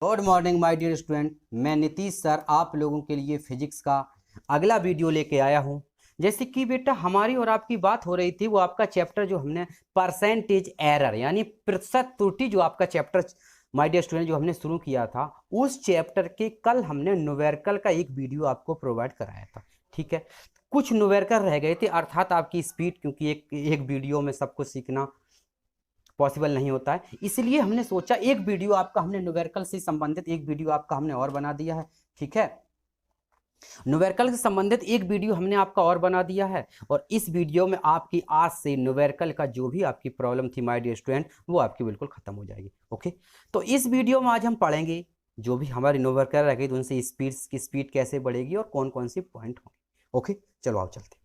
Good morning my dear student. मैं Nitish sir आप लोगों के लिए फिजिक्स का अगला वीडियो लेके आया हूं। जैसे कि बेटा हमारी और आपकी बात हो रही थी, वो आपका चैप्टर जो हमने परसेंटेज एरर यानी प्रतिशत त्रुटि जो आपका चैप्टर माय डियर स्टूडेंट जो हमने शुरू किया था, उस चैप्टर के कल हमने न्यूमेरिकल का एक वीडियो आपको प्रोवाइड कराया था। ठीक है, कुछ न्यूमेरिकल रह गए थे, अर्थात आपकी स्पीड, क्योंकि एक वीडियो में सब कुछ सीखना पॉसिबल नहीं होता है, इसलिए हमने सोचा एक वीडियो आपका हमने न्यूमेरिकल से संबंधित एक वीडियो आपका हमने और बना दिया है। ठीक है, न्यूमेरिकल से संबंधित एक वीडियो हमने आपका और बना दिया है, और इस वीडियो में आपकी आज से न्यूमेरिकल का जो भी आपकी प्रॉब्लम थी माय डियर स्टूडेंट, वो आपकी बिल्कुल खत्म हो जाएगी। ओके, तो इस वीडियो में आज हम पढ़ेंगे जो भी हमारी न्यूमेरिकल रहेगी, तो उनसे स्पीड कैसे बढ़ेगी और कौन कौन सी पॉइंट होंगे। ओके, चलो आओ चलते।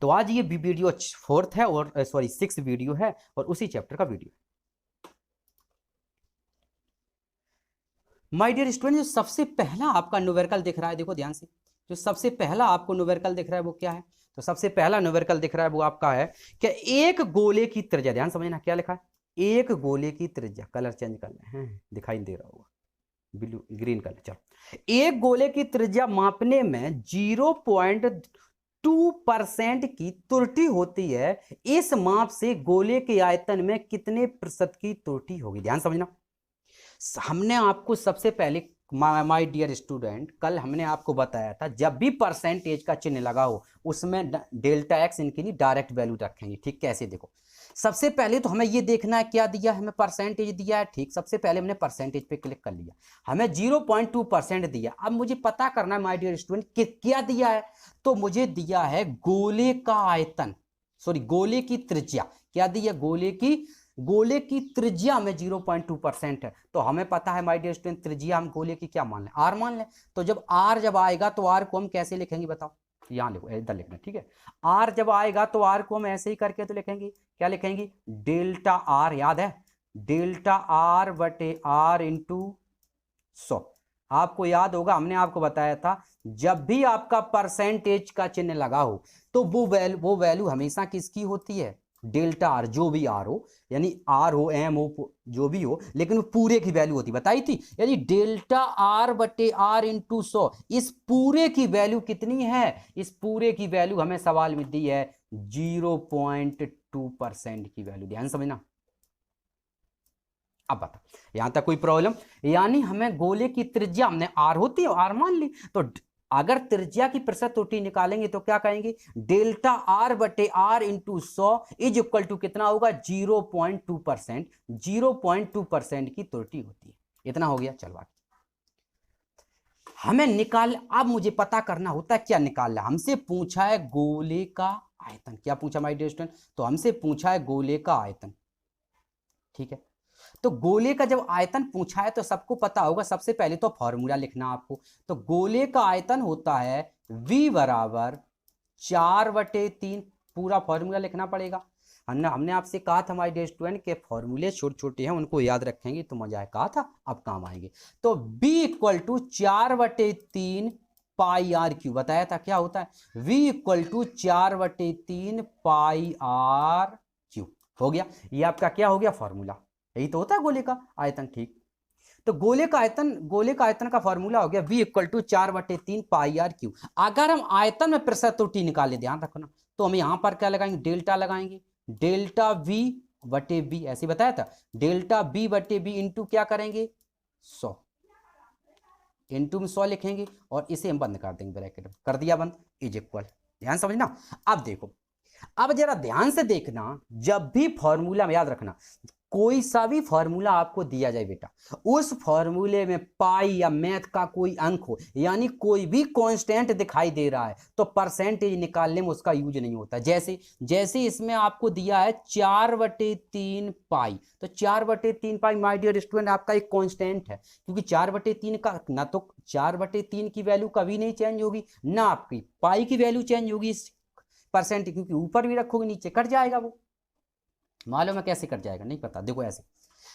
तो आज ये वीडियो फोर्थ है, और सॉरी 6th वीडियो है, और उसी चैप्टर का वीडियो। माय डियर स्टूडेंट, जो सबसे पहला आपका न्यूमेरिकल दिख रहा है, देखो ध्यान से, जो सबसे पहला आपको न्यूमेरिकल दिख रहा है वो क्या है? तो सबसे पहला न्यूमेरिकल दिख रहा है वो आपका है कि एक गोले की त्रिज्या, ध्यान समझना क्या लिखा है, एक गोले की त्रिज्या, कलर चेंज कर ले हैं, दिखाई दे रहा होगा, ब्लू ग्रीन कलर। चलो, एक गोले की त्रिज्या मापने में 0.2% की त्रुटि होती है, इस माप से गोले के आयतन में कितने प्रतिशत की त्रुटि होगी? ध्यान समझना, हमने आपको सबसे पहले माय डियर स्टूडेंट कल हमने आपको बताया था, जब भी परसेंटेज का चिन्ह लगा हो उसमें डेल्टा एक्स इनके लिए डायरेक्ट वैल्यू रखेंगे। ठीक, कैसे? देखो, सबसे पहले तो हमें ये देखना है क्या दिया है, हमें परसेंटेज दिया है। ठीक, सबसे पहले हमने परसेंटेज पे क्लिक कर लिया, हमें 0.2% दिया। अब मुझे पता करना है माय डियर स्टूडेंट कि क्या दिया है, तो मुझे दिया है गोले का आयतन, सॉरी गोले की त्रिज्या। क्या दिया? गोले की त्रिज्या में 0.2% है, तो हमें पता है माय डियर स्टूडेंट त्रिज्या हम गोले की क्या मान लें? आर मान लें। तो जब आएगा तो आर को हम कैसे लिखेंगे बताओ? यहां लिखो, इधर लिखना। ठीक है, आर जब आएगा तो आर को हम ऐसे ही करके तो लिखेंगे, क्या लिखेंगे? डेल्टा आर, याद है, डेल्टा आर बटे आर इंटू 100। आपको याद होगा हमने आपको बताया था, जब भी आपका परसेंटेज का चिन्ह लगा हो तो वो वैल्यू हमेशा किसकी होती है? डेल्टा आर, जो भी आर हो, यानी आर हो एम हो जो भी हो, लेकिन वो पूरे की वैल्यू होती, बताई थी, यानी डेल्टा आर बटे आर इंटू 100। इस पूरे की वैल्यू कितनी है? इस पूरे की वैल्यू हमें सवाल में दी है 0.2% की वैल्यू। ध्यान समझना। अब बता, यहां तक कोई प्रॉब्लम? यानी हमें गोले की त्रिज्या, हमने आर होती है आर मान ली, तो अगर त्रिज्या की प्रतिशत त्रुटि निकालेंगे तो क्या कहेंगे? डेल्टा आर बटे R into 100 is equal to कितना होगा? 0.2%। 0.2% की त्रुटि होती है। इतना हो गया। चलो आगे हमें निकाल, अब मुझे पता करना होता है क्या निकालना। हमसे पूछा है गोले का आयतन। क्या पूछा माय डियर स्टूडेंट? तो हमसे पूछा है गोले का आयतन। ठीक है, तो गोले का जब आयतन पूछा है तो सबको पता होगा, सबसे पहले तो फॉर्मूला लिखना आपको। तो गोले का आयतन होता है V बराबर 4/3। पूरा फॉर्मूला लिखना पड़ेगा। हमने आपसे कहा था माय डियर स्टूडेंट के फॉर्मूले छोटे छोटे हैं, उनको याद रखेंगे तो मजा है, कहा था, अब काम आएंगे। तो B equal to 4/3 pi R cube, बताया था क्या होता है? V equal to 4/3 pi R cube. हो गया, ये आपका क्या हो गया? फॉर्मूला। यही तो होता है गोले का आयतन। ठीक, तो गोले का आयतन का फॉर्मूला हो गया V equal to 4/3 pi R cube. अगर हम आयतन में प्रतिशत त्रुटि निकाले, ध्यान रखना, तो हम यहां पर क्या लगाएंगे? डेल्टा लगाएंगे, डेल्टा V बटे B, ऐसे बताया था, डेल्टा B बटे B इंटू क्या करेंगे? 100, इंटू में 100 लिखेंगे, और इसे हम बंद कर देंगे, ब्रैकेट कर दिया बंद, इज इक्वल। ध्यान समझना। अब देखो, अब जरा ध्यान से देखना, जब भी फॉर्मूला में, याद रखना, कोई सा भी फॉर्मूला आपको दिया जाए बेटा, उस फॉर्मूले में पाई या मैथ का कोई अंक हो, यानी कोई भी कांस्टेंट दिखाई दे रहा है, तो परसेंटेज निकालने में उसका यूज नहीं होता। जैसे जैसे इसमें आपको दिया है 4/3 पाई, तो 4/3 पाई माय डियर स्टूडेंट आपका एक कांस्टेंट है, क्योंकि 4/3 का ना, तो 4/3 की वैल्यू कभी नहीं चेंज होगी, ना आपकी पाई की वैल्यू चेंज होगी इस परसेंट, क्योंकि ऊपर भी रखोगे नीचे कट जाएगा। वो मालूम है कैसे कट जाएगा? नहीं पता? देखो ऐसे,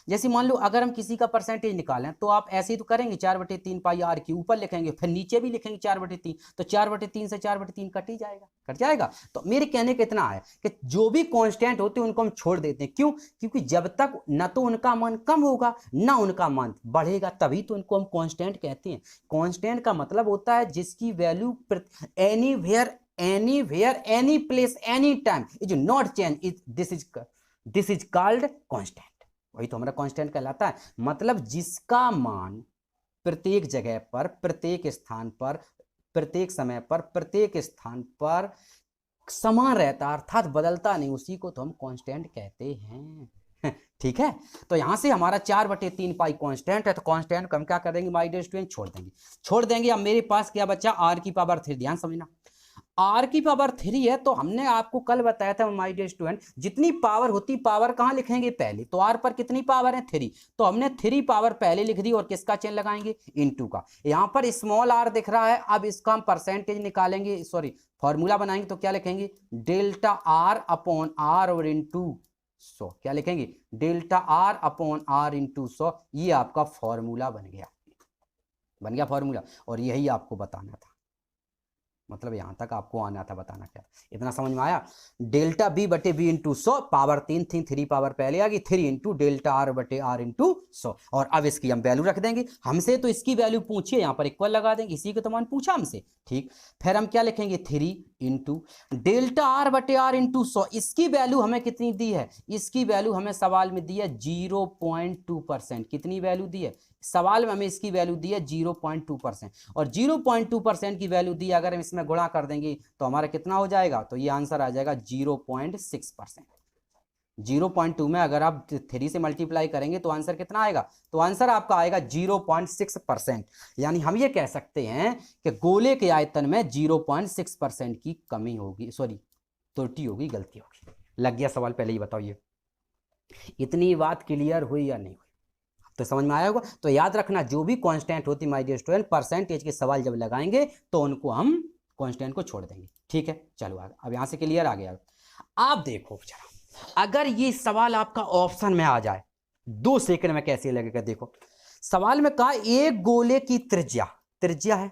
जैसे मान लो अगर हम किसी का परसेंटेज निकालें तो आप ऐसे ही तो करेंगे 4/3 पाई आर क्यू, ऊपर लिखेंगे फिर नीचे भी लिखेंगे 4/3, तो 4/3 से 4/3 कट ही जाएगा, कट जाएगा। तो मेरे कहने का इतना है कि जो भी कांस्टेंट होते हैं उनको हम छोड़ देते हैं। क्यों? क्योंकि जब तक न तो उनका मान कम होगा ना उनका मान बढ़ेगा, तभी तो इनको हम कांस्टेंट कहते हैं। कांस्टेंट का मतलब होता है जिसकी value anywhere any place any time is not change, this is called constant. वही तो हमारा कांस्टेंट कहलाता है। मतलब जिसका मान प्रत्येक जगह पर, प्रत्येक स्थान पर, प्रत्येक समय पर, प्रत्येक स्थान पर समान रहता, अर्थात बदलता नहीं, उसी को तो हम कांस्टेंट कहते हैं। ठीक है, तो यहां से हमारा 4/3 पाई कांस्टेंट है, तो कांस्टेंट को हम क्या करेंगे माय डियर स्टूडेंट, छोड़ देंगे। अब मेरे पास क्या बचा, r की पावर 3। ध्यान समझना, r की पावर 3 है, तो हमने आपको कल बताया था माय डियर स्टूडेंट, जितनी पावर होती पावर कहां लिखेंगे पहले, तो r पर कितनी पावर है 3, तो हमने 3 पावर पहले लिख दी और किसका चिन्ह लगाएंगे, इनटू का। यहां पर स्मॉल r दिख रहा है, अब इसका हम परसेंटेज निकालेंगे, सॉरी फॉर्मूला बनाएंगे, तो क्या लिखेंगे, डेल्टा r अपॉन r और इंटू 100। क्या लिखेंगे, delta r upon r into 100। ये आपका फॉर्मूला बन गया फॉर्मूला, और यही आपको बताना था, मतलब यहां तक आपको आना था, बताना क्या, इतना समझ में आया। डेल्टा b बटे b इंटू 100, पावर 3 थी, 3 पावर पहले आ गई, 3 इंटू डेल्टा r बटे r इंटू 100। और अब इसकी हम वैल्यू रख देंगे, हमसे तो इसकी वैल्यू पूछिए, यहां पर इक्वल लगा देंगे, इसी को तो मान पूछा हमसे, ठीक। फिर हम क्या लिखेंगे, 3 इंटू डेल्टा r बटे r इंटू 100, इसकी वैल्यू हमें कितनी दी है, इसकी वैल्यू हमें सवाल में दी है 0.2%। कितनी वैल्यू दी है सवाल में, हमें इसकी वैल्यू दी है 0.2%, और 0.2% की वैल्यू दी, अगर हम इसमें गुणा कर देंगे तो हमारा कितना हो जाएगा, तो ये आंसर आ जाएगा 0.6%। 0.2 में अगर आप 3 से मल्टीप्लाई करेंगे तो आंसर कितना आएगा, तो आंसर आपका आएगा 0.6%। यानी हम ये कह सकते हैं कि गोले के आयतन में 0.6% की कमी होगी, सॉरी त्रुटि होगी, गलती होगी। लग गया सवाल, पहले ही बताओ, ये इतनी बात क्लियर हुई या नहीं हुई, तो समझ में आया होगा। तो याद रखना, जो भी कांस्टेंट होती माय डियर स्टूडेंट, परसेंटेज के सवाल जब लगाएंगे तो उनको हम कांस्टेंट को छोड़ देंगे, ठीक है। चलो आगे, अब यहां से क्लियर आ गया। आप देखो जरा, अगर ये सवाल आपका ऑप्शन में आ जाए, 2 सेकंड में कैसे लगेगा, देखो सवाल में कहा एक गोले की त्रिज्या है,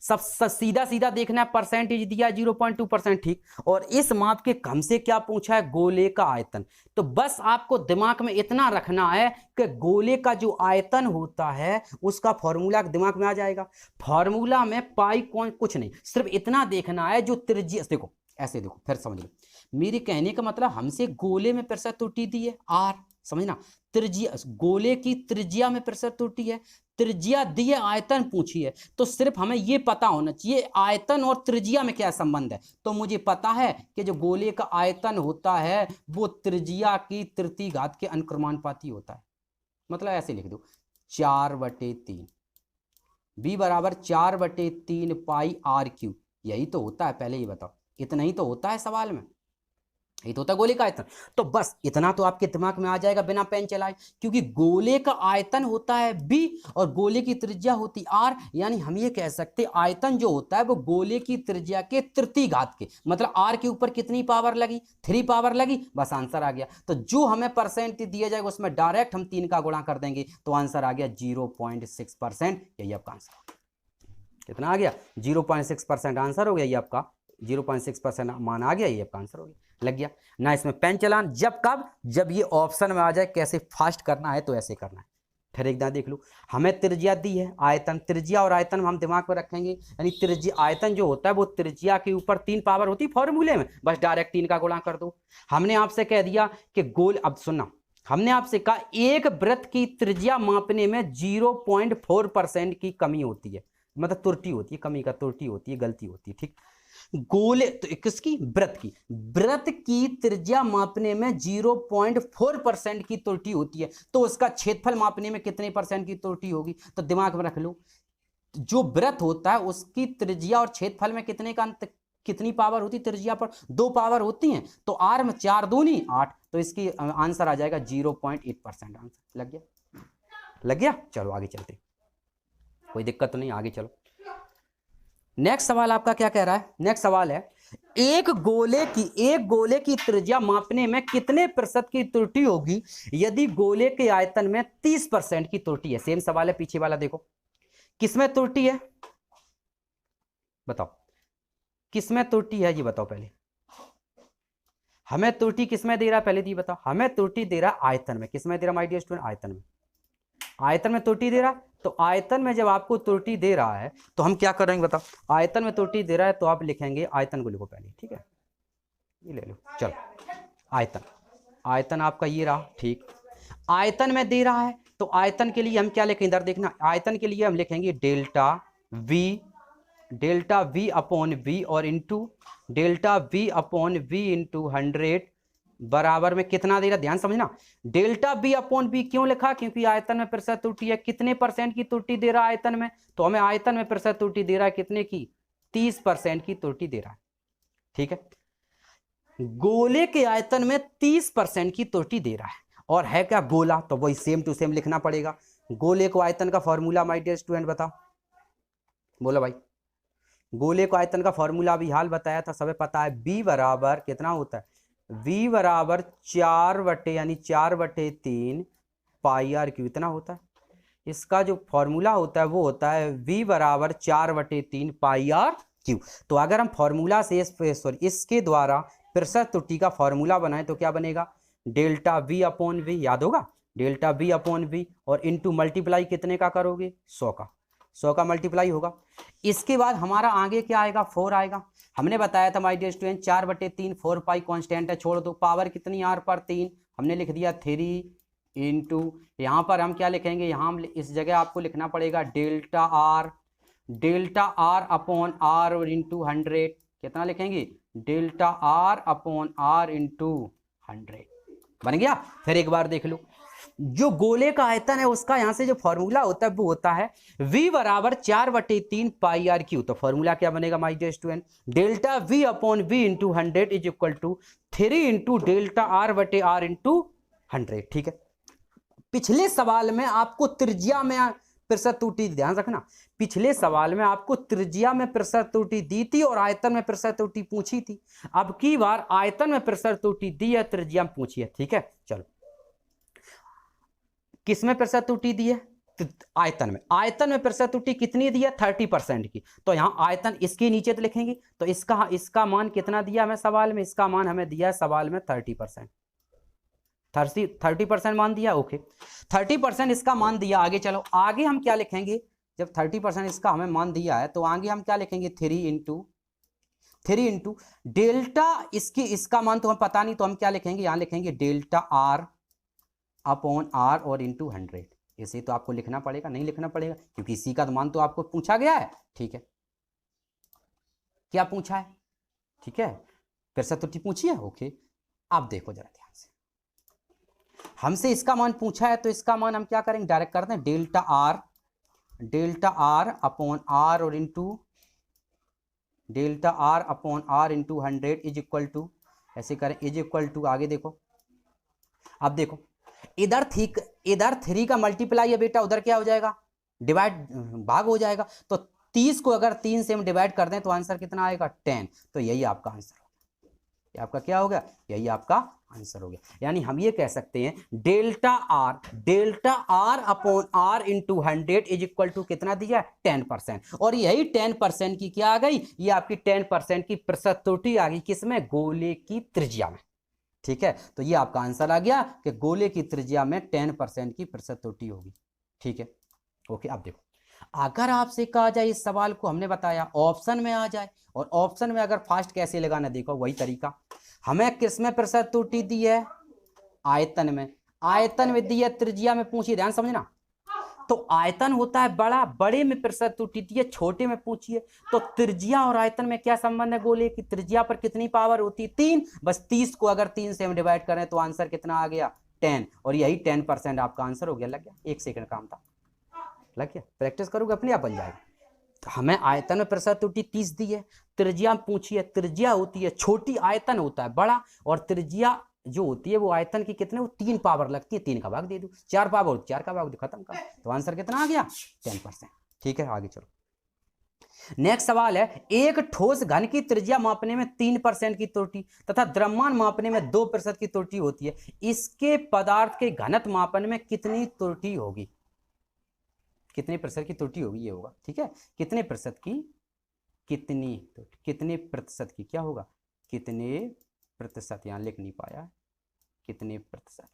सब सीधा सीधा देखना है, परसेंटेज दिया 0.2%, ठीक। और इस माप के कम से क्या पूछा है, गोले का आयतन। तो बस आपको दिमाग में इतना रखना है कि गोले का जो आयतन होता है उसका फॉर्मूला दिमाग में आ जाएगा। फॉर्मूला में पाई कौन कुछ नहीं, सिर्फ इतना देखना है जो त्रिज्या, देखो ऐसे देखो, फिर समझ लो मेरे कहने का मतलब, हमसे गोले में प्रतिशत त्रुटि दी है r, समझना, त्रिज्या, गोले की त्रिज्या में प्रतिशत त्रुटि है, त्रिज्या दी है, आयतन पूछी है, तो सिर्फ हमें ये पता होना चाहिए आयतन और त्रिज्या में क्या संबंध है। तो मुझे पता है कि जो गोले का आयतन होता है वो त्रिज्या की तृतीय घात के अनुक्रमानुपाती होता है। मतलब ऐसे लिख दो, 4/3 b बराबर 4/3 पाई r क्यूब, यही तो होता है, पहले ही बताओ, इतना ही तो होता है सवाल में, ये तो होता है गोले का आयतन। तो बस इतना तो आपके दिमाग में आ जाएगा बिना पेन चलाए, क्योंकि गोले का आयतन होता है b और गोले की त्रिज्या होती r, यानी हम ये कह सकते आयतन जो होता है वो गोले की त्रिज्या के तृतीय घात के, मतलब r के ऊपर कितनी पावर लगी, 3 पावर लगी, बस आंसर आ गया। तो जो हमें परसेंट दिया जाएगा उसमें डायरेक्ट हम 3 का गुणा कर देंगे, तो आंसर आ गया 0.6%। यही आपका आंसर, कितना आ गया, 0.6% आंसर हो गया, ये आपका 0.6% मान आ गया, ये आपका आंसर हो गया। लग गया ना इसमें पेन चलान, जब कब, जब ये ऑप्शन में आ जाए कैसे फास्ट करना है तो ऐसे करना है। फिर एक दांत देख लो, हमें त्रिज्या दी है, आयतन, त्रिज्या और आयतन हम दिमाग में रखेंगे, यानी त्रिज्या, आयतन जो होता है वो त्रिज्या के ऊपर 3 पावर होती है फॉर्मूले में, बस डायरेक्ट 3 का गुणा कर दो। हमने आपसे कह दिया कि गोल, अब सुनना, हमने आपसे कहा एक वृत्त की त्रिज्या मापने में 0.4% की कमी होती है, मतलब त्रुटि होती है, कमी का त्रुटि होती है, गलती होती है, ठीक। गोले तो किसकी, वृत्त की त्रिज्या मापने में 0.4% की त्रुटि होती है, तो उसका क्षेत्रफल मापने में कितने परसेंट की त्रुटि होगी, तो दिमाग में रख लो, जो वृत्त होता है उसकी त्रिज्या और क्षेत्रफल में कितने का अंतर, कितनी पावर होती है, त्रिज्या पर 2 पावर होती हैं, तो r में 4 दूनी 8, तो इसकी आंसर आ जाएगा 0.8%। आंसर लग गया। चलो आगे चलते, कोई दिक्कत तो नहीं, आगे चलो। नेक्स्ट सवाल आपका क्या कह रहा है, नेक्स्ट सवाल है एक गोले की त्रिज्या मापने में कितने प्रतिशत की त्रुटि होगी यदि गोले के आयतन में 30% की त्रुटि है। सेम सवाल है, पीछे वाला देखो, किसमें त्रुटि है बताओ, किसमें त्रुटि है ये बताओ। पहले हमें त्रुटि किसमें दे रहा है, पहले ये बताओ। हमें त्रुटि दे रहा है आयतन में, किसमें दे रहा है माय डियर स्टूडेंट, आयतन में। आयतन में त्रुटि दे रहा है, तो आयतन में जब आपको त्रुटि दे रहा है तो हम क्या करेंगे बताओ। आयतन में त्रुटि दे रहा है तो आप लिखेंगे, आयतन को लिखो पहले, ठीक है, ये ले लो, चलो आयतन, आयतन आपका ये रहा, ठीक। आयतन में दे रहा है तो आयतन के लिए हम क्या लिखेंगे, इधर देखना, आयतन के लिए हम लिखेंगे डेल्टा वी अपॉन वी और into delta V upon V into 100 बराबर में कितना दे रहा, ध्यान समझना। डेल्टा बी अपॉन बी क्यों लिखा, क्योंकि आयतन में प्रतिशत त्रुटि है। कितने परसेंट की त्रुटि दे रहा है आयतन में, तो हमें आयतन में प्रतिशत त्रुटि दे रहा है कितने की, 30% की त्रुटि दे रहा है, ठीक है। गोले के आयतन में 30% की त्रुटि दे रहा है, और है क्या गोला, तो वही सेम टू सेम लिखना पड़ेगा। गोले को आयतन का फॉर्मूला माय डियर स्टूडेंट बताओ, बोलो भाई। गोले को आयतन का फॉर्मूला अभी हाल बताया था, सबे पता है, बी बराबर कितना होता है, v बराबर 4/3 पाई आर क्यू, इतना होता है। इसका जो फॉर्मूला होता है वो होता है v बराबर 4/3 पाई आर क्यू। तो अगर हम फॉर्मूला से इसके द्वारा प्रतिशत त्रुटि का फॉर्मूला बनाए तो क्या बनेगा, डेल्टा v अपॉन वी, याद होगा, डेल्टा v अपॉन वी और इंटू मल्टीप्लाई कितने का करोगे, 100 का मल्टीप्लाई होगा। इसके बाद हमारा आगे क्या आएगा, 4 आएगा। हमने बताया था my dear student 4/3 4 pi constant है, छोड़ दो, पावर कितनी r पर 3, हमने लिख दिया 3 इंटू, यहाँ पर हम क्या लिखेंगे, यहाँ इस जगह आपको लिखना पड़ेगा डेल्टा r अपॉन r और इंटू 100, कितना लिखेंगे, delta r upon r into 100, बन गया। फिर एक बार देख लो, जो गोले का आयतन है उसका यहां से जो फॉर्मूला होता है वो होता है v बराबर 4/3 पाई आर क्यू। तो फॉर्मूला क्या बनेगा my dear student, delta v upon v into 100 is equal to 3 into delta r/r into 100, ठीक है। पिछले सवाल में आपको त्रिज्या में प्रतिशत त्रुटि, ध्यान रखना, पिछले सवाल में आपको त्रिज्या में प्रतिशत त्रुटि दी थी और आयतन में प्रतिशत त्रुटि पूछी थी। अब की बार आयतन में प्रतिशत त्रुटि दी है, त्रिज्या में पूछी है, ठीक है। चलो, किसमें प्रतिशत त्रुटि दी है, आयतन में। आयतन में प्रतिशत त्रुटि कितनी दी है, 30% की। तो यहाँ आयतन इसके नीचे तो लिखेंगे, तो इसका मान कितना दिया हमें सवाल में, इसका मान हमें दिया है सवाल में 30%, 30% मान दिया, ओके, 30% इसका मान दिया। आगे चलो, आगे हम क्या लिखेंगे, जब 30% इसका हमें मान दिया है तो आगे हम क्या लिखेंगे, 3 इंटू डेल्टा, इसका मान तो हमें पता नहीं, तो हम क्या लिखेंगे, यहाँ लिखेंगे डेल्टा r अपॉन r और इंटू 100। इसे तो आपको लिखना पड़ेगा, नहीं लिखना पड़ेगा क्योंकि इसी का मान तो आपको पूछा गया है, ठीक है। क्या पूछा है, ठीक है, प्रतिशत त्रुटि पूछी है, ओके। अब देखो जरा ध्यान से, हमसे इसका मान पूछा है तो इसका मान हम क्या करेंगे, डायरेक्ट करते हैं, डेल्टा r अपॉन r और into delta r upon r into 100 is equal to, ऐसे करें, इज इक्वल टू, आगे देखो, अब देखो इधर 3 का मल्टीप्लाई है बेटा, उधर क्या हो जाएगा, डिवाइड, भाग हो जाएगा। तो 30 को अगर 3 से हम डिवाइड कर दें तो आंसर कितना आएगा, 10। तो यही आपका आंसर हो गया, ये आपका क्या हो गया, यही आपका आंसर हो गया। यानी हम ये कह सकते हैं delta r upon r into 100 is equal to कितना दिया, 10%। और यही 10% की क्या आ गई, ये आपकी 10% की प्रतिशत त्रुटि आ गई, किसमें, गोले की त्रिज्या में, ठीक है। तो ये आपका आंसर आ गया कि गोले की त्रिज्या में 10% की प्रतिशत त्रुटि होगी, ठीक है, ओके। अब देखो, अगर आपसे कहा जाए इस सवाल को, हमने बताया ऑप्शन में आ जाए, और ऑप्शन में अगर फास्ट कैसे लगाना, देखो वही तरीका, हमें किसमें प्रतिशत त्रुटि दी है, आयतन में दी है, त्रिज्या में पूछी, ध्यान समझना। तो आयतन होता है बड़ा, बड़े में प्रतिशत त्रुटि दी है, छोटे में पूछिए। तो त्रिज्या और आयतन में क्या संबंध है, गोले की त्रिज्या पर कितनी पावर होती है, 3, बस 30 को अगर 3 से हम डिवाइड करें तो आंसर कितना आ गया, 10, और यही 10% आपका आंसर हो गया। लग गया, 1 सेकंड काम था, लग गया, प्रैक्टिस करोगे अपने आप बन जाएगा। तो हमें आयतन में प्रतिशत त्रुटि 30 दी है, त्रिज्या पूछी है, त्रिज्या होती है छोटी, आयतन होता है बड़ा, और त्रिज्या जो होती है वो आयतन की कितने, वो 3 पावर लगती है, 3 का भाग दे दो, 4 पावर, 4 का भाग दो, खत्म कर। तो आंसर कितना आ गया, 10%, ठीक है। आगे चलो, नेक्स्ट सवाल है, एक ठोस घन की त्रिज्या मापने में 3% की त्रुटि तथा द्रव्यमान मापने में 2% की त्रुटि होती है, इसके पदार्थ के घनत्व मापन में कितनी त्रुटि होगी? कितने प्रतिशत की त्रुटि होगी, ये होगा। ठीक है, कितने प्रतिशत की, कितने प्रतिशत की क्या होगा, कितने प्रतिशत, यहां लिख नहीं पाया, कितने प्रतिशत,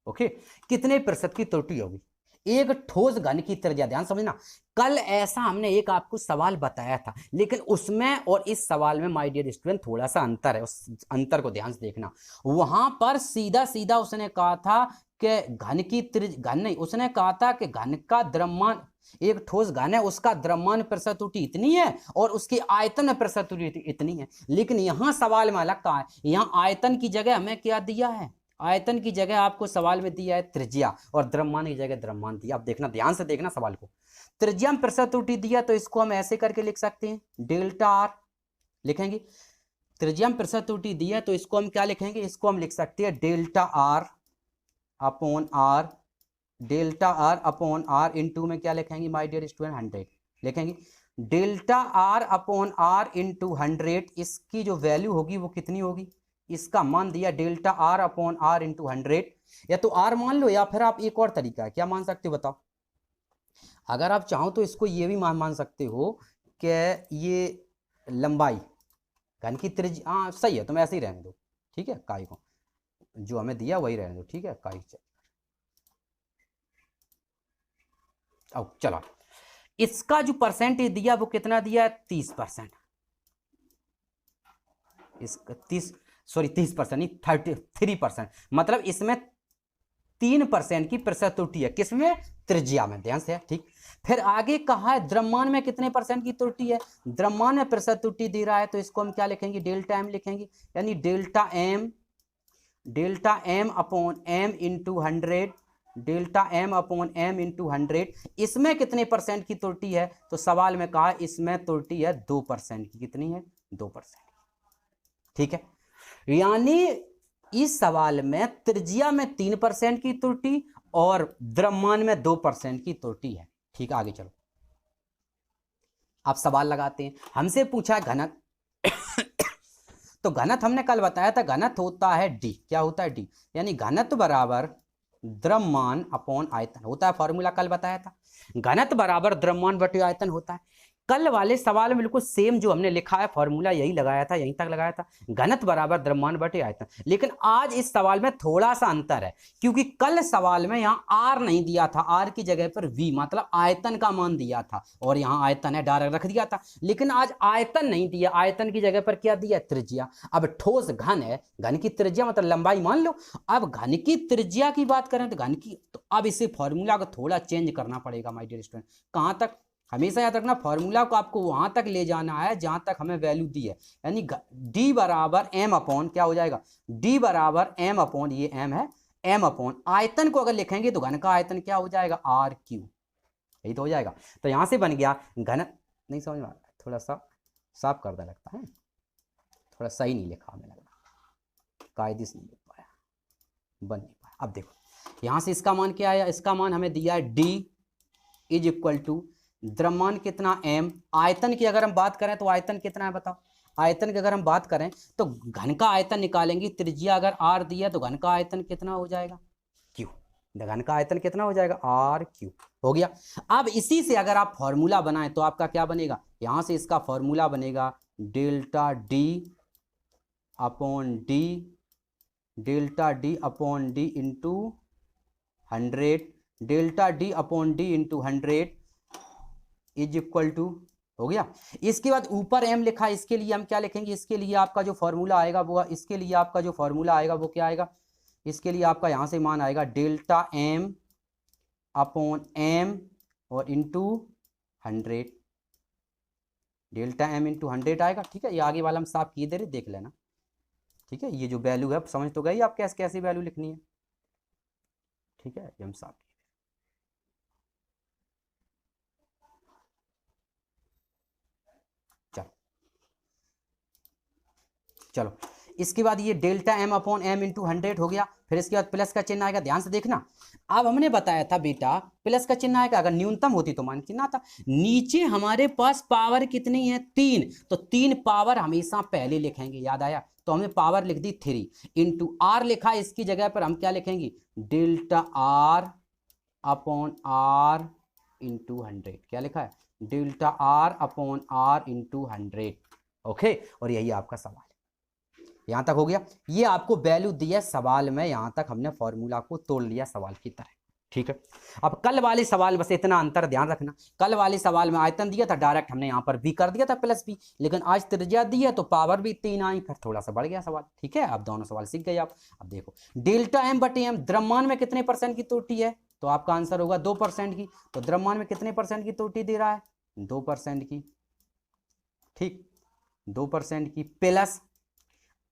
ओके, कितने प्रतिशत की त्रुटि होगी एक ठोस घन की त्रिज्या। ध्यान समझना, कल ऐसा हमने एक आपको सवाल बताया था, लेकिन उसमें और इस सवाल में माय डियर स्टूडेंट थोड़ा सा अंतर है, उस अंतर को ध्यान से देखना। वहां पर सीधा सीधा उसने कहा था कि घन की घन नहीं, उसने कहा था कि घन का द्रव्यमान, एक ठोस घन है उसका द्रव्यमान प्रतिशत त्रुटि इतनी है और उसकी आयतन प्रतिशत त्रुटि इतनी है। लेकिन यहां सवाल में अलग कहा है, यहां आयतन की जगह हमें क्या दिया है, आयतन की जगह आपको सवाल में दिया है त्रिज्या और द्रव्यमान की जगह द्रव्यमान दिया। अब देखना, ध्यान से देखना सवाल को, त्रिज्या में प्रतिशत त्रुटि दिया तो इसको हम ऐसे करके लिख सकते हैं, डेल्टा आर लिखेंगे। त्रिज्या में प्रतिशत त्रुटि दिया तो इसको हम क्या लिखेंगे, इसको हम लिख सकते हैं delta R upon R, delta R upon R into में क्या लिखेंगे माय डियर स्टूडेंट 100 लिखेंगे। Delta R upon R into 100, इसकी जो वैल्यू होगी वो कितनी होगी, इसका मान दिया delta R upon R into 100, या तो आर मान लो या फिर आप एक और तरीका है, क्या मान सकते हो बताओ, अगर आप चाहो तो इसको ये भी मान सकते हो कि ये लंबाई घन की त्रिज्या, हाँ सही है, तुम ऐसे ही रहने दो, ठीक है, काई को जो हमें दिया वही रहने दो, ठीक है, काई चलो, इसका जो परसेंटेज दिया वो कितना दिया है, 30%, इसका 30% नहीं 33%, मतलब इसमें 3% की प्रतिशत त्रुटि है, किसमें, त्रिज्या में, ध्यान से, ठीक। फिर आगे कहा है द्रव्यमान में कितने परसेंट की त्रुटि है, द्रव्यमान में प्रतिशत त्रुटि दे रहा है तो इसको हम क्या लिखेंगे, डेल्टा एम लिखेंगे, यानी delta M upon M into 100, delta M upon M into 100, इसमें कितने परसेंट की त्रुटि है, तो सवाल में कहा इसमें त्रुटि है 2% की, कितनी है, 2%, ठीक है। यानी इस सवाल में त्रिज्या में 3% की त्रुटि और द्रव्यमान में 2% की त्रुटि है, ठीक है। आगे चलो, आप सवाल लगाते हैं, हमसे पूछा घनत्व तो घनत्व हमने कल बताया था, घनत्व होता है डी, क्या होता है, डी, यानी घनत्व बराबर द्रव्यमान अपॉन आयतन होता है, फॉर्मूला कल बताया था, घनत्व बराबर द्रव्यमान बटे आयतन होता है। कल वाले सवाल में बिल्कुल सेम जो हमने लिखा है फॉर्मूला यही लगाया था, यहीं तक लगाया था, घनत्व बराबर द्रव्यमान बटे आयतन। लेकिन आज इस सवाल में थोड़ा सा अंतर है, क्योंकि कल सवाल में यहाँ आर नहीं दिया था, आर की जगह पर वी मतलब आयतन का मान दिया था, और यहाँ आयतन है डायरेक्ट रख दिया था। लेकिन आज आयतन नहीं दिया, आयतन की जगह पर क्या दिया, त्रिज्या। अब ठोस घन है, घन की त्रिज्या मतलब लंबाई मान लो, अब घन की त्रिज्या की बात करें तो घन की, तो अब इसे फॉर्मूला को थोड़ा चेंज करना पड़ेगा माय डियर स्टूडेंट। कहां तक, हमेशा याद रखना फॉर्मूला को आपको वहां तक ले जाना है जहां तक हमें वैल्यू दी है, यानी डी बराबर एम अपॉन क्या हो जाएगा, डी बराबर एम अपॉन, ये एम है, एम अपॉन आयतन को अगर लिखेंगे तो घन का आयतन क्या हो जाएगा, आर क्यू, यही तो हो जाएगा। तो यहां से बन गया घन, नहीं समझ में, थोड़ा सा साफ कर दे लगता है, थोड़ा सही नहीं लिखा हमें लग रहा, कायदे से नहीं लिख पाया, बन नहीं पाया। अब देखो यहां से इसका मान क्या आया, इसका मान हमें दिया है डी इज इक्वल टू द्रव्यमान कितना एम, आयतन की अगर हम बात करें तो आयतन कितना है बताओ, आयतन की अगर हम बात करें तो घन का आयतन निकालेंगे, त्रिज्या अगर आर दिया तो घन का आयतन कितना हो जाएगा, क्यू, घन का आयतन कितना हो जाएगा, आर क्यू, हो गया। अब इसी से अगर आप फॉर्मूला बनाएं तो आपका क्या बनेगा, यहां से इसका फॉर्मूला बनेगा delta D upon D, delta D upon D into 100, delta D upon D into 100 is equal to, हो गया। इसके बाद ऊपर m लिखा, इसके लिए हम क्या लिखेंगे, इसके लिए आपका जो फॉर्मूला आएगा वो, इसके लिए आपका जो फॉर्मूला आएगा वो क्या आएगा, इसके लिए आपका यहां से मान आएगा डेल्टा m अपॉन m और इंटू 100, डेल्टा m इंटू 100 आएगा, ठीक है। ये आगे वाला हम साफ किए दे रहे, देख लेना, ठीक है। ये जो वैल्यू है समझ तो गई आप कैसे कैसी वैल्यू लिखनी है, ठीक है, ये हम साफ, चलो इसके बाद ये delta M upon M into 100 हो गया, फिर इसके बाद प्लस का चिन्ह आएगा, ध्यान से देखना। अब हमने बताया था बेटा प्लस का चिन्ह आएगा, अगर न्यूनतम होती तो मान चिन्ह आता। नीचे हमारे पास पावर कितनी है 3, तो 3 पावर हमेशा पहले लिखेंगे, याद आया। तो हमने पावर लिख दी 3 इंटू आर लिखा, इसकी जगह पर हम क्या लिखेंगे delta R upon R into 100। क्या लिखा है delta R upon R into 100। Okay, और यही आपका सवाल है। यहां तक हो गया, ये आपको वैल्यू दिया सवाल में, यहां तक हमने फॉर्मूला को तोड़ लिया सवाल की तरह, ठीक है। अब कल वाले सवाल बस इतना अंतर ध्यान रखना, कल वाले सवाल में आयतन दिया था डायरेक्ट हमने यहां पर भी कर दिया था प्लस बी, लेकिन आज त्रिज्या दी है तो पावर भी 3 आई, फिर थोड़ा सा बढ़ गया सवाल, ठीक है। अब दोनों सवाल सीख गए आप। अब देखो डेल्टा एम बटे एम, द्रव्यमान में कितने % की त्रुटि है, तो आपका आंसर होगा 2% की। तो द्रव्यमान में कितने % की त्रुटि दे रहा है 2% की, ठीक 2% की, प्लस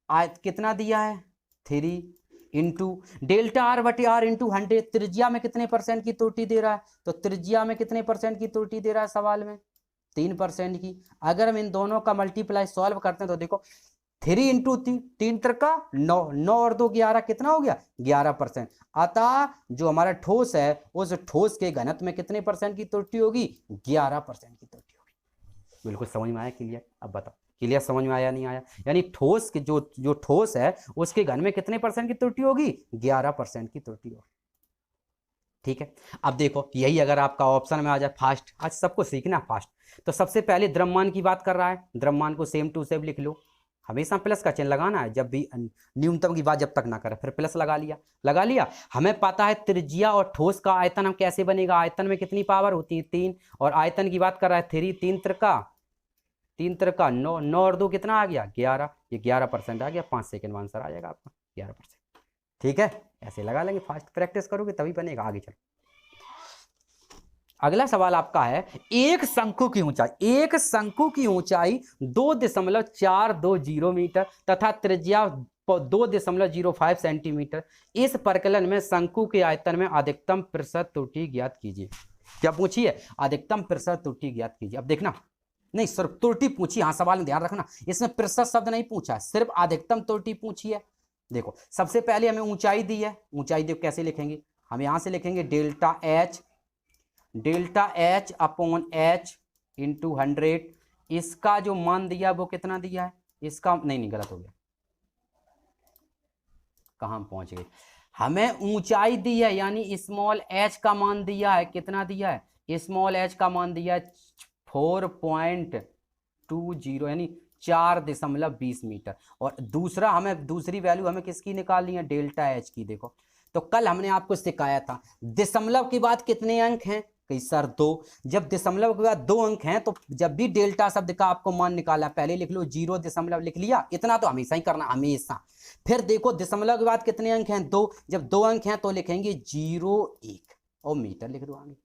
कितना दिया है 3 इंटू डेल्टा आर बटे आर इंटू 100, त्रिज्या में कितने % की त्रुटि दे रहा है, तो त्रिज्या में कितने % की त्रुटि दे रहा है सवाल में 3% की। अगर हम इन दोनों का मल्टीप्लाई सॉल्व करते हैं तो देखो 3 इंटू 3 त्रिका 9, 9 और 2 11, कितना हो गया 11%। अतः जो हमारा ठोस है उस ठोस के घनत्व में कितने % की त्रुटि होगी 11% की त्रुटि होगी। बिल्कुल समझ में आया क्लियर? अब बताओ क्लियर समझ में आया नहीं आया? यानी ठोस के जो ठोस है उसके घन में कितने % की त्रुटि होगी 11% की त्रुटि होगी, ठीक है। अब देखो यही अगर आपका ऑप्शन में आ जाए फास्ट, आज सबको सीखना फास्ट, तो सबसे पहले द्रव्यमान की बात कर रहा है, द्रव्यमान को सेम टू सेम लिख लो, हमेशा प्लस का चिन्ह लगाना है जब भी न्यूनतम की बात जब तक ना करे, फिर प्लस लगा लिया। हमें पता है त्रिज्या और ठोस का आयतन हम कैसे बनेगा, आयतन में कितनी पावर होती है 3, और आयतन की बात कर रहा है 3, 3 त्रिका 9, 9 और 2 कितना आ गया 11, ये 11% आ गया, 5 सेकंड में आंसर आ जाएगा आपका 11%, ठीक है। ऐसे लगा लेंगे, फास्ट प्रैक्टिस करोगे तभी बनेगा। आगे चलो, अगला सवाल आपका है, एक शंकु की ऊंचाई 2.420 मीटर तथा त्रिज्या 2.05 सेंटीमीटर, इस प्रकलन में शंकु के आयतन में अधिकतम प्रतिशत त्रुटि ज्ञात कीजिए। क्या पूछी है अधिकतम प्रतिशत त्रुटि ज्ञात कीजिए। अब देखना, नहीं सिर्फ त्रुटि पूछी, हाँ सवाल में ध्यान रखना, इसमें प्रतिशत शब्द नहीं पूछा, सिर्फ अधिकतम त्रुटि पूछी है। देखो सबसे पहले हमें ऊंचाई दी है, ऊंचाई देखो कैसे लिखेंगे, हम यहां से लिखेंगे delta H upon H into 100, इसका जो मान दिया वो कितना दिया है, इसका नहीं गलत हो गया, कहां पहुंच गए, हमें ऊंचाई दी है यानी स्मॉल एच का मान दिया है, कितना दिया है स्मॉल एच का मान दिया है 4.20 यानी 4.20 मीटर, और दूसरा हमें दूसरी वैल्यू हमें किसकी निकालनी है डेल्टा एच की। देखो तो कल हमने आपको सिखाया था दशमलव के बाद कितने अंक हैं, कई सर 2, जब दशमलव के बाद 2 अंक हैं तो जब भी डेल्टा शब्द का आपको मान निकाला पहले लिख लो 0 दशमलव लिख लिया, इतना तो हमेशा ही करना हमेशा। फिर देखो दशमलव के बाद कितने अंक हैं 2, जब 2 अंक हैं तो लिखेंगे 0.1 और मीटर लिख दो आगे,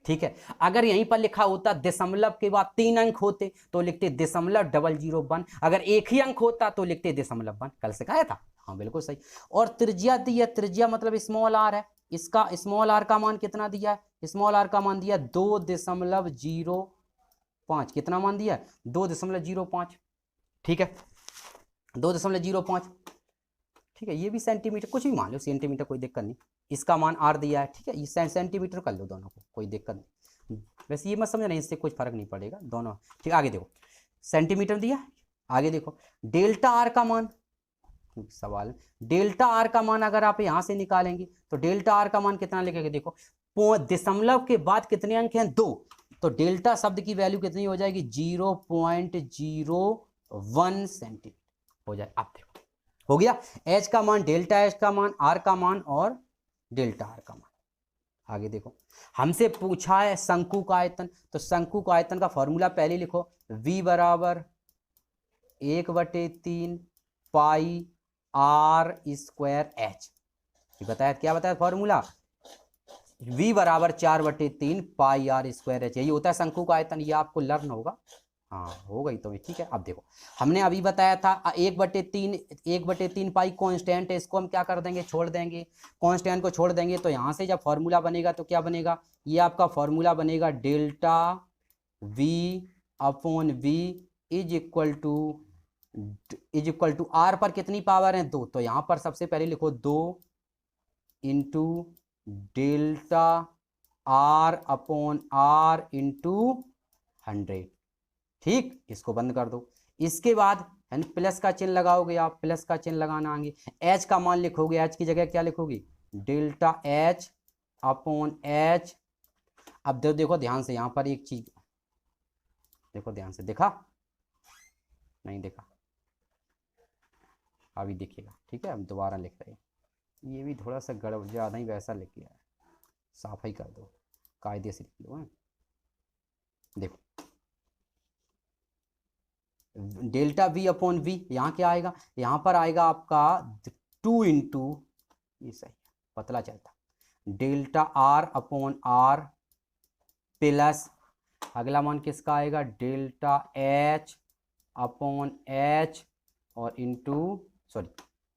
ठीक है। अगर यहीं पर लिखा होता दशमलव के बाद 3 अंक होते तो लिखते 0.001, अगर एक ही अंक होता तो लिखते 0.1, कल सिखाया था, हाँ बिल्कुल सही। और त्रिज्या दी है, त्रिज्या मतलब स्मॉल आर है, इसका स्मॉल आर का मान कितना दिया है, स्मॉल आर का मान दिया 2.05, कितना मान दिया 2.05, ठीक है 2.05, ठीक है। ये भी सेंटीमीटर, कुछ भी मान लो सेंटीमीटर, कोई दिक्कत नहीं, इसका मान आर दिया है, ठीक है, ये सेंटीमीटर कर लो दोनों को, कोई दिक्कत नहीं, वैसे ये मत समझना इससे कुछ फर्क नहीं पड़ेगा दोनों, ठीक। आगे देखो सेंटीमीटर दिया, आगे देखो डेल्टा आर का मान, सवाल डेल्टा आर का मान अगर आप यहां से निकालेंगे तो डेल्टा आर का मान कितना लिखेंगे, देखो दशमलव के बाद कितने अंक हैं 2, तो डेल्टा शब्द की वैल्यू कितनी हो जाएगी 0.01 सेंटीमीटर हो जाए। आप देखो हो गया एच का मान, डेल्टा एच का मान, आर का मान और डेल्टा आर का मान। आगे देखो हमसे पूछा है शंकु का आयतन, तो शंकु का आयतन का फॉर्मूला पहले लिखो, V बराबर 1/3 पाई आर स्क्वायर एच, बताया क्या बताया फॉर्मूला, V बराबर 4/3 पाई आर स्क्वायर एच, यही होता है शंकु का आयतन, ये आपको लर्न होगा, हाँ हो गई तो ठीक है। अब देखो हमने अभी बताया था 1/3 पाई कांस्टेंट है, इसको हम क्या कर देंगे छोड़ देंगे, कांस्टेंट को छोड़ देंगे, तो यहाँ से जब फॉर्मूला बनेगा तो क्या बनेगा, ये आपका फॉर्मूला बनेगा delta V upon V is equal to is equal to R पर कितनी पावर है 2, तो यहां पर सबसे पहले लिखो 2 into delta R upon R into 100। ठीक, इसको बंद कर दो। इसके बाद प्लस का चिन्ह लगाओगे आप, प्लस का चिन्ह लगाना आगे, एच का मान लिखोगे, एच की जगह क्या लिखोगे डेल्टा एच अपॉन एच। अब देखो ध्यान से, यहां पर एक चीज देखो ध्यान से, देखा नहीं देखा, अभी देखिएगा। ठीक है, हम दोबारा लिख रहे हैं, ये भी थोड़ा सा गड़बड़ ज़्यादा ही वैसा लिख लिया है, साफ ही कर दो, कायदे से लिख लो। देखो डेल्टा वी अपॉन वी, यहाँ क्या आएगा, यहाँ पर आएगा आपका 2 इंटू, ये सही पतला चलता, delta R upon R plus अगला मान किसका आएगा डेल्टा एच अपॉन एच और into sorry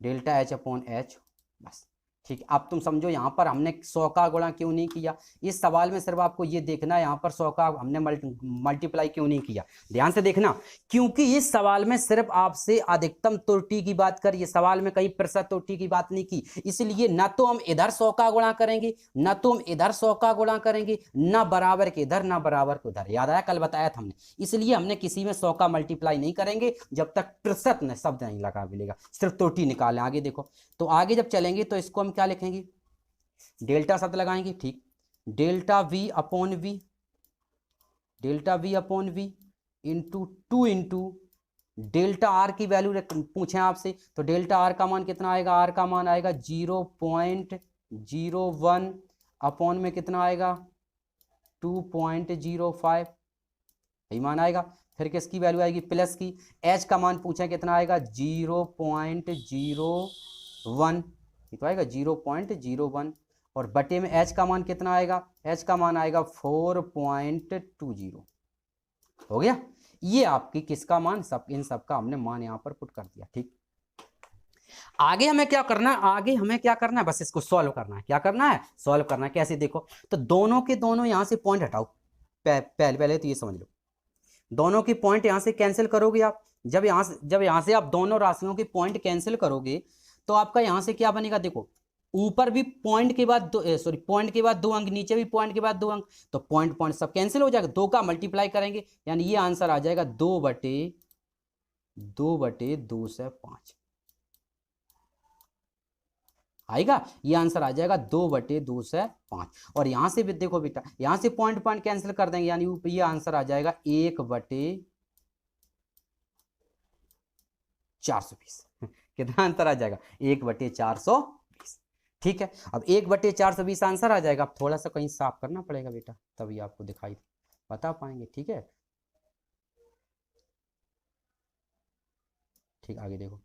delta H upon H. बस ठीक है, अब तुम समझो यहाँ पर हमने 100 का गुणा क्यों नहीं किया। इस सवाल में सिर्फ आपको ये देखना है यहाँ पर 100 का हमने मल्टीप्लाई क्यों नहीं किया, ध्यान से देखना, क्योंकि इस सवाल में सिर्फ आपसे अधिकतम त्रुटि की बात कर, ये सवाल में कहीं प्रतिशत त्रुटि की बात नहीं की, इसलिए ना तो हम इधर 100 का गुणा करेंगे, ना तो हम इधर 100 का गुणा करेंगे, ना बराबर के इधर ना बराबर के उधर, याद आया कल बताया था हमने, इसलिए हमने किसी में 100 का मल्टीप्लाई नहीं करेंगे जब तक प्रतिशत ने शब्द नहीं लगा मिलेगा, सिर्फ त्रुटि निकालें। आगे देखो, तो आगे जब चलेंगे तो इसको हम क्या लिखेंगे, डेल्टा शब्द लगाएंगे, ठीक, delta V upon V, delta V upon V into 2 into delta R की वैल्यू पूछे आपसे, तो डेल्टा आर का मान कितना आएगा, आर का मान आएगा 0.01 अपॉन में कितना आएगा 2.05, यही मान आएगा। फिर किसकी वैल्यू आएगी प्लस की, एच का मान पूछे कितना आएगा 0.01, ये तो आएगा 0.01 और बटे में एच का मान कितना आएगा, एच का मान आएगा 4.20, हो गया। ये आपकी किसका मान, सब इन सब का हमने मान यहां पर पुट कर दिया। ठीक, आगे हमें क्या करना है, आगे हमें क्या करना है, बस इसको सॉल्व करना है। क्या करना है, सॉल्व करना है। कैसे, देखो तो दोनों के दोनों यहां से पॉइंट हटाओ, पहले तो ये समझ लो, दोनों की पॉइंट यहां से कैंसिल करोगे आप, जब यहां से आप दोनों राशियों के पॉइंट कैंसिल करोगे तो आपका यहां से क्या बनेगा, देखो ऊपर भी पॉइंट के बाद पॉइंट के बाद 2 अंक, नीचे भी पॉइंट के बाद 2 अंक, तो पॉइंट पॉइंट सब कैंसिल हो जाएगा, 2 का मल्टीप्लाई करेंगे, यानी ये आंसर आ जाएगा 2/2 से 5 आएगा, ये आंसर आ जाएगा 2/2 से 5। और यहां से भी देखो बेटा, यहां से पॉइंट पॉइंट कैंसिल कर देंगे, यानी ये आंसर आ जाएगा 1/420। कितना अंतर आ जाएगा 1/420। ठीक है, अब 1/420 आंसर आ जाएगा। अब थोड़ा सा कहीं साफ करना पड़ेगा बेटा, तभी आपको दिखाई बता पाएंगे। ठीक है, ठीक, आगे देखो,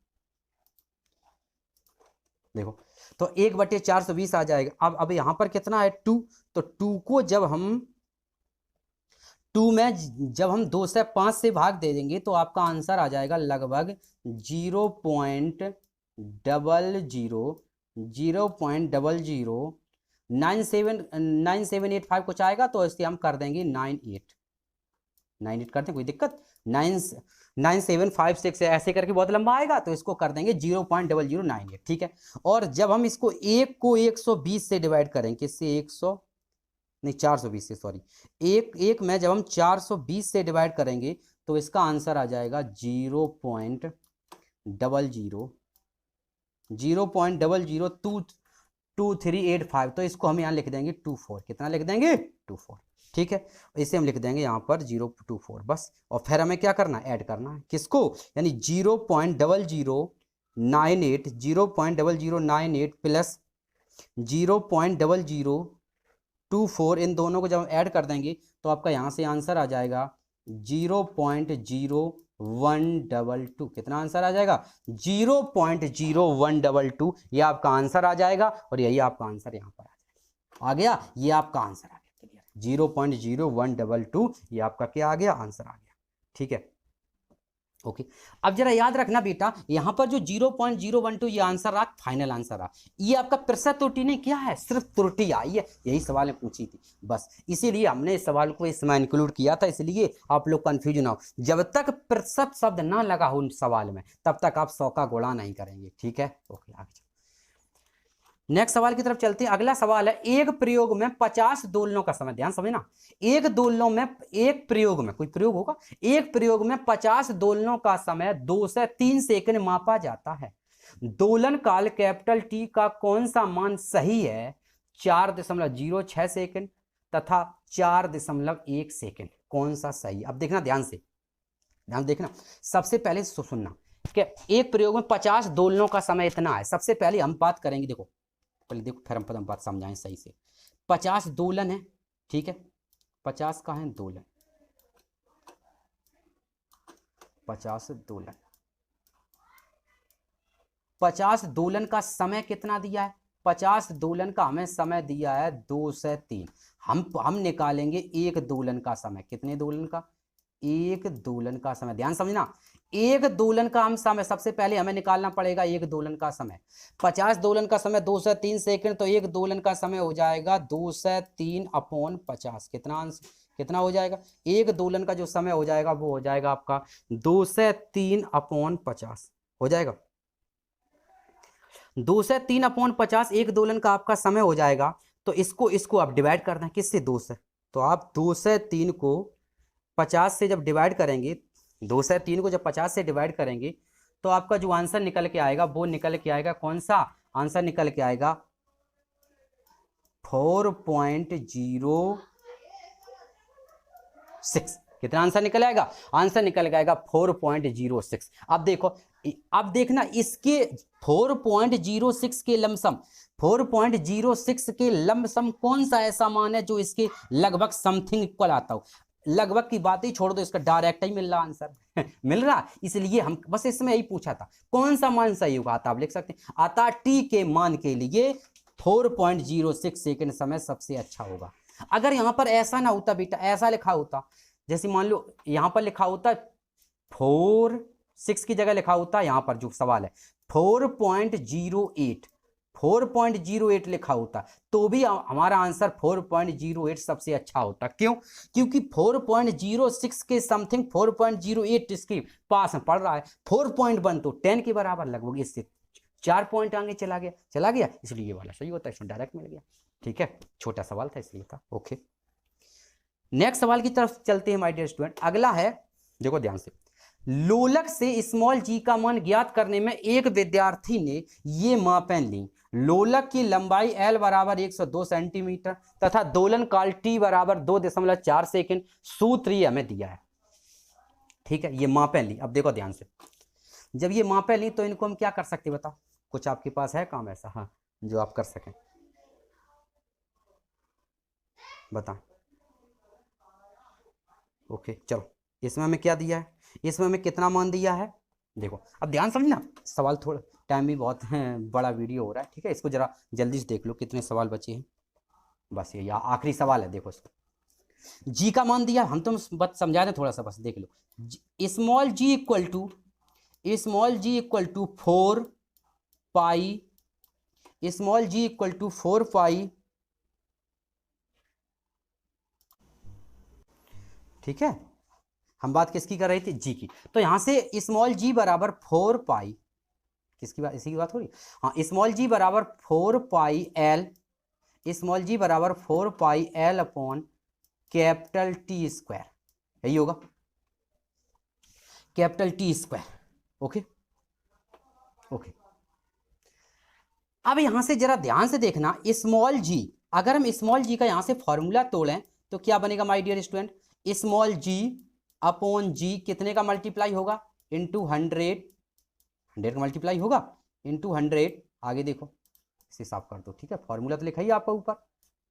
देखो तो 1/420 आ जाएगा। अब यहां पर कितना है 2, तो 2 को जब हम 2 में जब हम 2 से 5 से भाग दे देंगे तो आपका आंसर आ जाएगा लगभग 0.009785 कुछ आएगा, तो इससे हम कर देंगे 98 करते हैं, कोई दिक्कत 9756 ऐसे करके बहुत लंबा आएगा, तो इसको कर देंगे 0.0098। ठीक है, और जब हम इसको 1 को 120 से डिवाइड करेंगे, किससे 420 से, सॉरी, एक में जब हम 420 से डिवाइड करेंगे तो इसका आंसर आ जाएगा 0.002385। तो इसको हम यहाँ लिख देंगे 24, कितना लिख देंगे 24। ठीक है, इसे हम लिख देंगे यहाँ पर 024 बस। और फिर हमें क्या करना है, ऐड करना है, किसको, यानी 0.0098 प्लस 0.0024, इन दोनों को जब हम ऐड कर देंगे तो आपका यहाँ से आंसर आ जाएगा 0.0122। कितना आंसर आ जाएगा 0.0122, ये आपका आंसर आ जाएगा, और यही आपका आंसर यहाँ पर आ गया। ये आपका आंसर आ गया, 0.0122, ये आपका क्या आ गया, आंसर आ गया। ठीक है, ओके। अब जरा याद रखना बेटा, यहां पर जो 0.012 ये आंसर रहा, फाइनल आंसर रहा, ये आपका प्रतिशत त्रुटि नहीं, क्या है, सिर्फ त्रुटि आई है, यही सवाल में पूछी थी बस, इसीलिए हमने इस सवाल को इसमें इंक्लूड किया था, इसलिए आप लोग कंफ्यूज ना हो। जब तक प्रतिशत शब्द ना लगा हो सवाल में तब तक आप 100 का गुणा नहीं करेंगे, ठीक है। ओके, आगे नेक्स्ट सवाल की तरफ चलते हैं। अगला सवाल है, एक प्रयोग में 50 दोलनों का समय, ध्यान समझना, एक दोलनों में, एक प्रयोग में, कोई प्रयोग होगा, एक प्रयोग में 50 दोलनों का समय 2 से 3 सेकंड मापा जाता है। दोलन काल कैपिटल टी का कौन सा मान सही है? 4.06 सेकंड तथा 4.1 सेकंड, कौन सा सही? अब देखना ध्यान से, ध्यान देखना, सबसे पहले सुनना कि एक प्रयोग में 50 दोलनों का समय इतना है। सबसे पहले हम बात करेंगे, देखो पहले देखो, फिर हम बात समझाएं सही से। 50 दोलन है, ठीक है, 50 का है दोलन, 50 दोलन, 50 दोलन का समय कितना दिया है? 50 दोलन का हमें समय दिया है 2 से 3। हम निकालेंगे एक दोलन का समय, कितने दोलन का? एक दोलन का समय, ध्यान समझना, एक दोलन का हम समय सबसे पहले हमें निकालना पड़ेगा, एक दोलन का समय। 50 दोलन का समय 2 से 3 सेकंड, तो एक दोलन का समय हो जाएगा 2 से 3 अपॉन 50। कितना हो जाएगा? एक दोलन का जो समय हो जाएगा वो हो जाएगा आपका 2 से 3 अपॉन 50 हो जाएगा। 2 से 3 अपॉन 50 एक दोलन का आपका समय हो जाएगा। तो इसको आप डिवाइड कर दें, किससे? 2 से। तो आप 2 से 3 को 50 से जब डिवाइड करेंगे, 2 से 3 को जब 50 से डिवाइड करेंगे तो आपका जो आंसर निकल के आएगा वो निकल के आएगा, कौन सा आंसर निकल के आएगा? 4.06। कितना आंसर निकल आएगा? आंसर निकल के आएगा 4.06। अब देखो, अब देखना, इसके 4.06 के लमसम, 4.06 के लमसम कौन सा ऐसा मान है जो इसके लगभग समथिंग इक्वल आता हो? लगभग की बात ही छोड़ दो, इसका डायरेक्ट ही मिल रहा आंसर मिल रहा, इसलिए हम बस इसमें यही पूछा था कौन सा मान सही होगा। आता आप लिख सकते हैं, आता टी के मान के लिए 4.06 सेकंड समय सबसे अच्छा होगा। अगर यहां पर ऐसा ना होता बेटा, ऐसा लिखा होता, जैसे मान लो यहां पर लिखा होता 4.6 की जगह लिखा होता, यहां पर जो सवाल है 4.08 लिखा होता, तो भी हमारा आंसर 4.08 सबसे अच्छा होता। क्यों? क्योंकि 4.06 के समथिंग 4.08 इसके पास में पड़ रहा है, 4.1 तो 10 के बराबर लगभग, इससे 4 पॉइंट आगे चला गया, इसलिए ये वाला सही होता है, इसमें डायरेक्ट मिल गया। ठीक है, छोटा सवाल था इसलिए था। ओके, नेक्स्ट सवाल की तरफ चलते हैं माय डियर स्टूडेंट। अगला है, देखो ध्यान से, लोलक से स्मॉल जी का मान ज्ञात करने में एक विद्यार्थी ने ये मापें ली। लोलक की लंबाई L बराबर 102 सेंटीमीटर तथा दोलन काल T बराबर 2.4 सेकंड। सूत्र ये हमें दिया है, ठीक है, ये मापें ली। अब देखो ध्यान से, जब ये मापें ली तो इनको हम क्या कर सकते हैं बताओ? कुछ आपके पास है काम ऐसा, हाँ, जो आप कर सकें, बताएं। ओके, चलो, इसमें हमें क्या दिया है? इसमें हमें कितना मान दिया है? देखो, अब ध्यान समझना, सवाल थोड़ा, टाइम भी बहुत बड़ा वीडियो हो रहा है, ठीक है, इसको जरा जल्दी से देख लो कितने सवाल बचे हैं। बस ये आखिरी सवाल है, देखो इसको, जी का मान दिया, हम तुम बस समझा दें थोड़ा सा, बस देख लो। Small g equal to 4 pi, small g equal to 4 pi, ठीक है, हम बात किसकी कर रहे थे? जी की। तो यहां से स्मॉल जी बराबर 4 पाई, किसकी बात? इसी की बात हो रही है, हाँ, स्मॉल जी बराबर 4 पाई एल, स्मॉल जी बराबर 4 pi L upon capital T square, यही होगा, capital T square. Okay okay, अब यहां से जरा ध्यान से देखना, स्मॉल जी, अगर हम स्मॉल जी का यहां से फॉर्मूला तोड़ें तो क्या बनेगा my dear student? Small g upon g कितने का मल्टीप्लाई होगा? इंटू 100 का मल्टीप्लाई होगा इंटू 100। आगे देखो, इसे साफ कर दो, ठीक है, फॉर्मूला तो लिखा ही आपका ऊपर,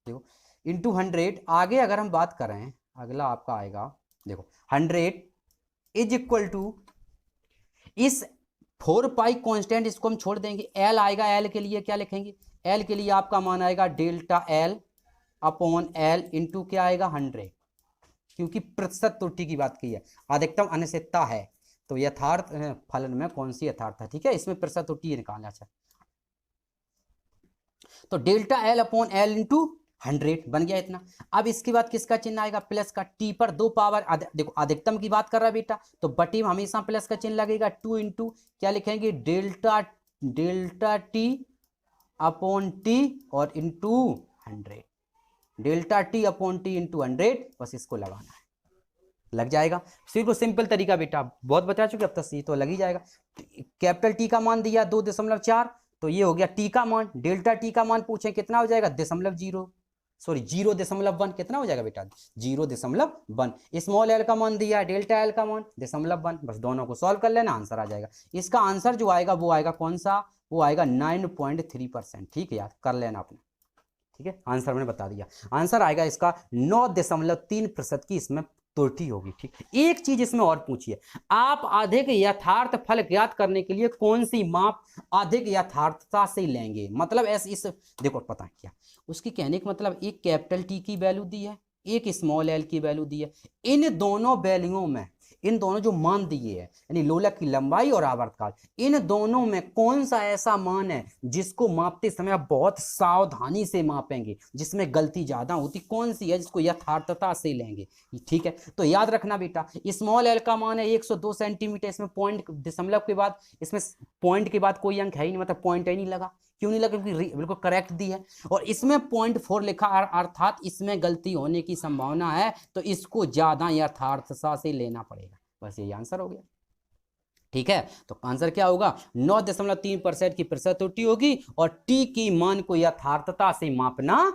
देखो, इंटू 100। आगे अगर हम बात करें, अगला आपका आएगा, देखो, 100 इज इक्वल टू, इस 4 पाई कॉन्स्टेंट इसको हम छोड़ देंगे, एल आएगा, एल के लिए क्या लिखेंगे? एल के लिए आपका मान आएगा delta L upon L into क्या आएगा? 100, क्योंकि प्रतिशत त्रुटि की बात की है, अधिकतम अनिश्चितता है, तो यथार्थ फलन में कौन सी यथार्थ है, ठीक है, इसमें प्रतिशत तो टी निकालना चाहिए। तो delta L upon L into 100 बन गया इतना। अब इसके बाद किसका चिन्ह आएगा, प्लस का, टी पर 2 पावर, देखो अधिकतम की बात कर रहा है बेटा, तो बटी में हमेशा प्लस का चिन्ह लगेगा, 2 इंटू क्या लिखेंगे, डेल्टा टी अपॉन टी और into 100, delta T upon T into 100, बस इसको लगाना है, लग जाएगा। सिर्फ सिंपल तरीका बेटा, बहुत बता चुके अब तक, ये तो लग ही जाएगा। कैपिटल टी का मान दिया 2.4, तो ये हो गया टी का मान, डेल्टा टी का मान पूछे कितना हो जाएगा, 0.1, कितना हो जाएगा बेटा, 0.1। स्मॉल एल का मान दिया है, डेल्टा एल का मान 0.1, बस दोनों को सॉल्व कर लेना, आंसर आ जाएगा। इसका आंसर जो आएगा वो आएगा कौन सा, वो आएगा 9.3%, ठीक है यार, कर लेना आपने, ठीक है, आंसर मैंने बता दिया। आंसर आएगा इसका 9.3% की इसमें त्रुटि होगी, ठीक। एक चीज इसमें और पूछिए, आप अधिक यथार्थ फल ज्ञात करने के लिए कौन सी माप अधिक यथार्थता से लेंगे, मतलब ऐसे इस देखो पता है क्या उसकी कहने का मतलब, एक कैपिटल टी की वैल्यू दी है, एक स्मॉल एल की वैल्यू दी है, इन दोनों वैल्यूओं में, इन दोनों जो मान दिए हैं यानी लोलक की लंबाई और आवर्तकाल, इन दोनों में कौन सा ऐसा मान है जिसको मापते समय आप बहुत सावधानी से मापेंगे, जिसमें गलती ज्यादा होती, कौन सी है जिसको यथार्थता से लेंगे, ठीक है। तो याद रखना बेटा, स्मॉल एल का मान है 102 सेंटीमीटर, इसमें पॉइंट दशमलव के बाद, इसमें पॉइंट के बाद कोई अंक है ही नहीं, मतलब पॉइंट ही नहीं लगा, क्यों नहीं लगा, क्योंकि बिल्कुल करेक्ट दी है, और इसमें 0.4 लिखा, अर्थात इसमें गलती होने की संभावना है, तो इसको ज्यादा यथार्थता से लेना पड़ेगा, बस ये आंसर हो गया, ठीक है। तो आंसर क्या होगा, 9.3% की प्रतिशत त्रुटि होगी, और टी की मान को यथार्थता से मापना,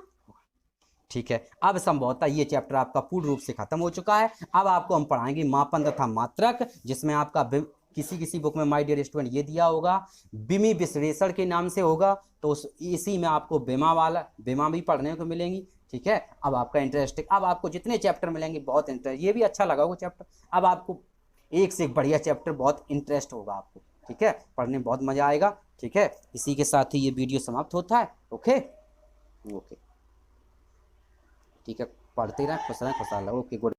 ठीक है। अब संभवतः ये चैप्टर आपका पूर्ण रूप से खत्म हो चुका है। अब आपको हम पढ़ाएंगे मापन तथा मात्रक, जिसमें आपका किसी बुक में माय डियर स्टूडेंट ये दिया होगा, बिमी विश्लेषण के नाम से होगा, तो इसी में आपको बेमा भी पढ़ने को मिलेंगी, ठीक है। अब आपका इंटरेस्ट, अब आपको जितने चैप्टर मिलेंगे बहुत इंटरेस्ट, ये भी अच्छा लगा होगा चैप्टर, अब आपको एक से एक बढ़िया चैप्टर, बहुत इंटरेस्ट होगा आपको, ठीक है, पढ़ने में बहुत मजा आएगा, ठीक है। इसी के साथ ही ये वीडियो समाप्त होता है, ओके ओके, ठीक है, पढ़ते रहें, खुश रहें, खुशहाल, ओके, गुड।